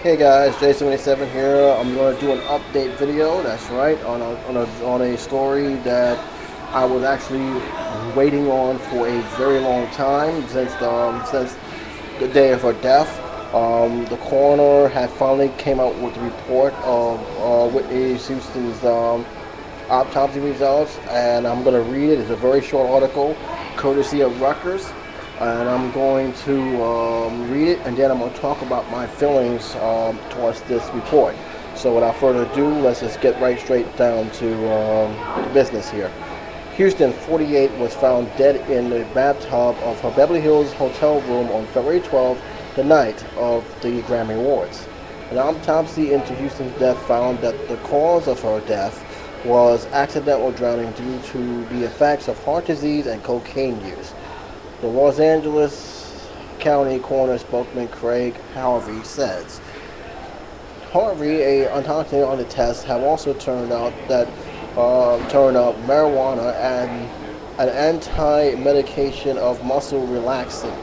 Hey guys, J77 here. I'm going to do an update video. That's right, on a story that I was actually waiting on for a very long time since the day of her death. The coroner had finally came out with the report of Whitney Houston's autopsy results, and I'm going to read it. It's a very short article, courtesy of Rutgers, and I'm going to read it, and then I'm going to talk about my feelings towards this report. So without further ado, let's just get right straight down to business here. Houston, 48, was found dead in the bathtub of her Beverly Hills hotel room on February 12th, the night of the Grammy Awards. An autopsy into Houston's death found that the cause of her death was accidental drowning due to the effects of heart disease and cocaine use. The Los Angeles County Coroner spokesman Craig Harvey says. Harvey, a autopsy on the test, have also turned out marijuana and an anti-medication of muscle relaxant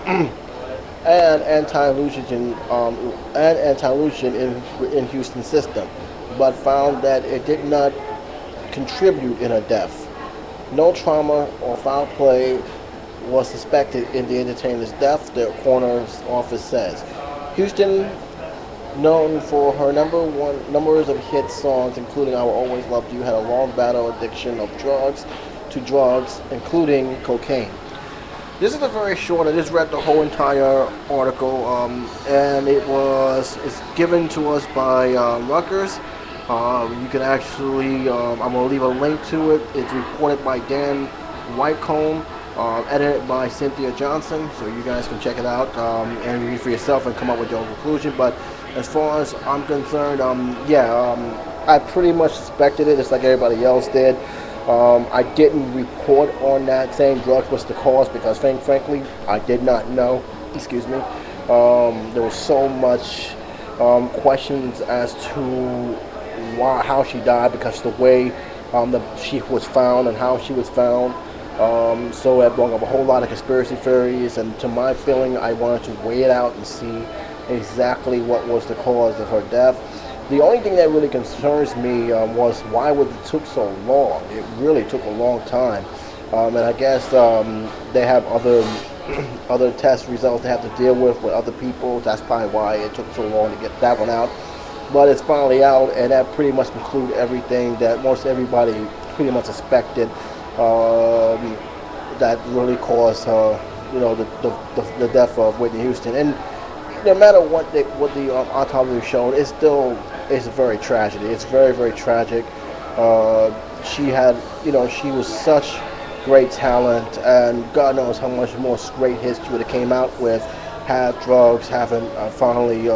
and anti-leucine in Houston's system, but found that it did not contribute in her death. No trauma or foul play was suspected in the entertainer's death, the coroner's office says. Houston, known for her numbers of hit songs, including "I Will Always Love You," had a long battle addiction of drugs, including cocaine. This is a very short. I just read the whole entire article, and it's given to us by Rutgers. You can actually, I'm going to leave a link to it. It's reported by Dan Whitecomb, edited by Cynthia Johnson, so you guys can check it out and read for yourself and come up with your own conclusion. But as far as I'm concerned, I pretty much suspected it, just like everybody else did. I didn't report on that saying drugs was the cause because, frankly, I did not know. Excuse me. There was so much questions as to how she died because the way she was found and how she was found. So it brought up a whole lot of conspiracy theories, and to my feeling, I wanted to weigh it out and see exactly what was the cause of her death. The only thing that really concerns me was why it took so long. It really took a long time, and I guess they have other test results they have to deal with other people. That's probably why it took so long to get that one out. But it's finally out, and that pretty much concluded everything that most everybody pretty much suspected that really caused the death of Whitney Houston. And no matter what the autopsy showed, it's very tragedy. It's very, very tragic. She was such great talent, and God knows how much more great history would have came out with had drugs haven't finally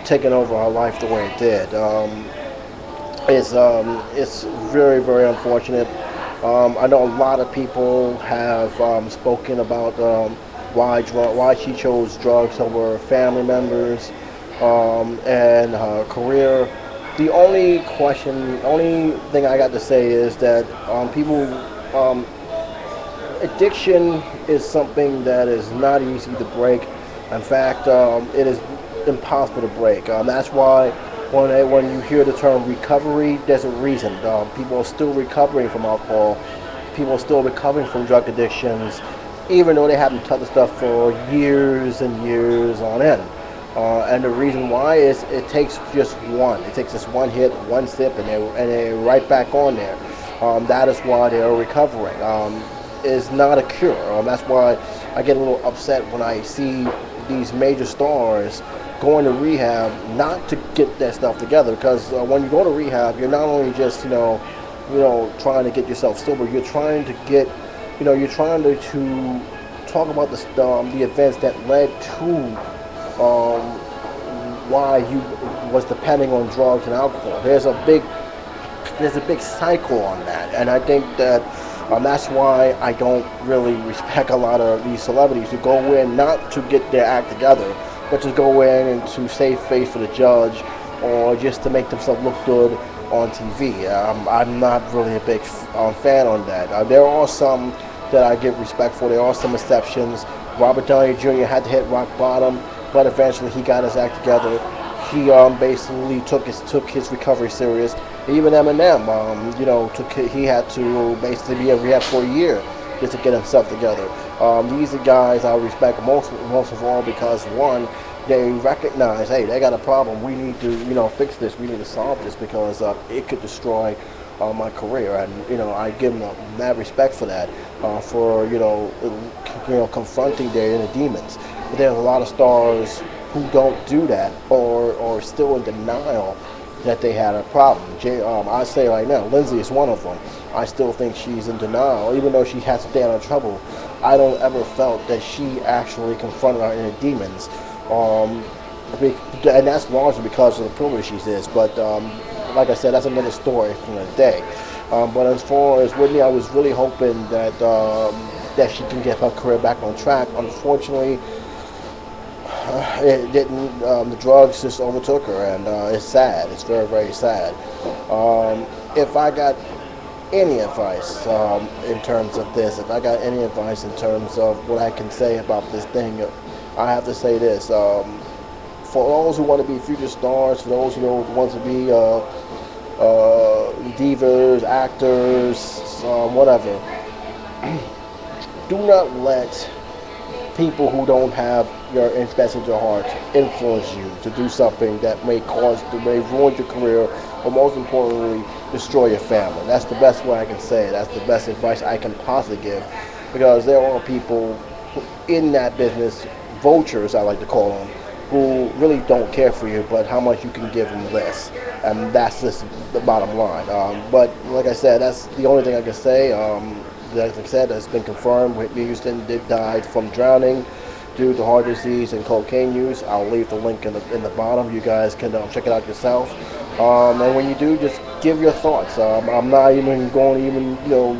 taken over her life the way it did. It's very, very unfortunate. I know a lot of people have spoken about why she chose drugs over family members and her career. The only thing I got to say is that addiction is something that is not easy to break. In fact, it is impossible to break. That's why when you hear the term recovery, there's a reason. People are still recovering from alcohol. People are still recovering from drug addictions, even though they haven't touched the stuff for years and years on end. And the reason why is it takes just one. It takes just one hit, one sip, and they're right back on there. That is why they are recovering. It's not a cure. That's why I get a little upset when I see these major stars going to rehab not to get that stuff together, because when you go to rehab, you're not only just trying to get yourself sober, you're trying to talk about the events that led to why you was depending on drugs and alcohol. There's a big cycle on that, and I think that that's why I don't really respect a lot of these celebrities who go in not to get their act together, but to go in and to save face for the judge, or just to make themselves look good on TV. I'm not really a big fan on that. There are some that I give respect for. There are some exceptions. Robert Downey Jr. had to hit rock bottom but eventually he got his act together. He basically took his recovery serious. Even Eminem, he had to basically be in rehab for a year just to get himself together. These are guys I respect most of all because one, they recognize, hey, they got a problem. We need to fix this. We need to solve this because it could destroy my career, and I give them mad respect for that, for confronting their inner demons. But there's a lot of stars who don't do that, or still in denial that they had a problem. I say right now, Lindsay is one of them. I still think she's in denial, even though she has to stay out of trouble. I don't ever felt that she actually confronted her inner demons, and that's largely because of the privilege she is. But like I said, that's another story from the day. But as far as Whitney, I was really hoping that she can get her career back on track. Unfortunately, it didn't. The drugs just overtook her, and it's sad. It's very, very sad. If I got any advice in terms of this, if I got any advice in terms of what I can say about this thing, I have to say this. For those who want to be future stars, for those who want to be divas, actors, whatever, do not let people who don't have your best in your heart influence you to do something that may ruin your career, or most importantly, destroy your family. That's the best way I can say it. That's the best advice I can possibly give, because there are people in that business, vultures I like to call them, who really don't care for you, but how much you can give them less, and that's just the bottom line. But like I said, that's the only thing I can say. Like I said, it's been confirmed Whitney Houston did die from drowning due to heart disease and cocaine use. I'll leave the link in the bottom. You guys can check it out yourself. And when you do, just give your thoughts. I'm not even going to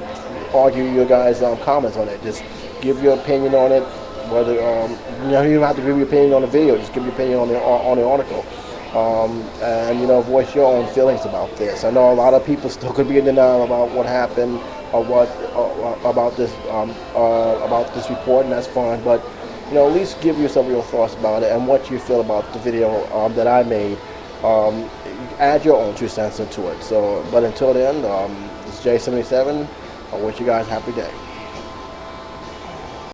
argue your guys' comments on it. Just give your opinion on it. Whether you don't have to give your opinion on the video. Just give your opinion on the article. And voice your own feelings about this. I know a lot of people still could be in denial about what happened or about this report, and that's fine. But at least give yourself your thoughts about it and what you feel about the video that I made. Add your own 2 cents into it. So, but until then, this is J77. I wish you guys a happy day.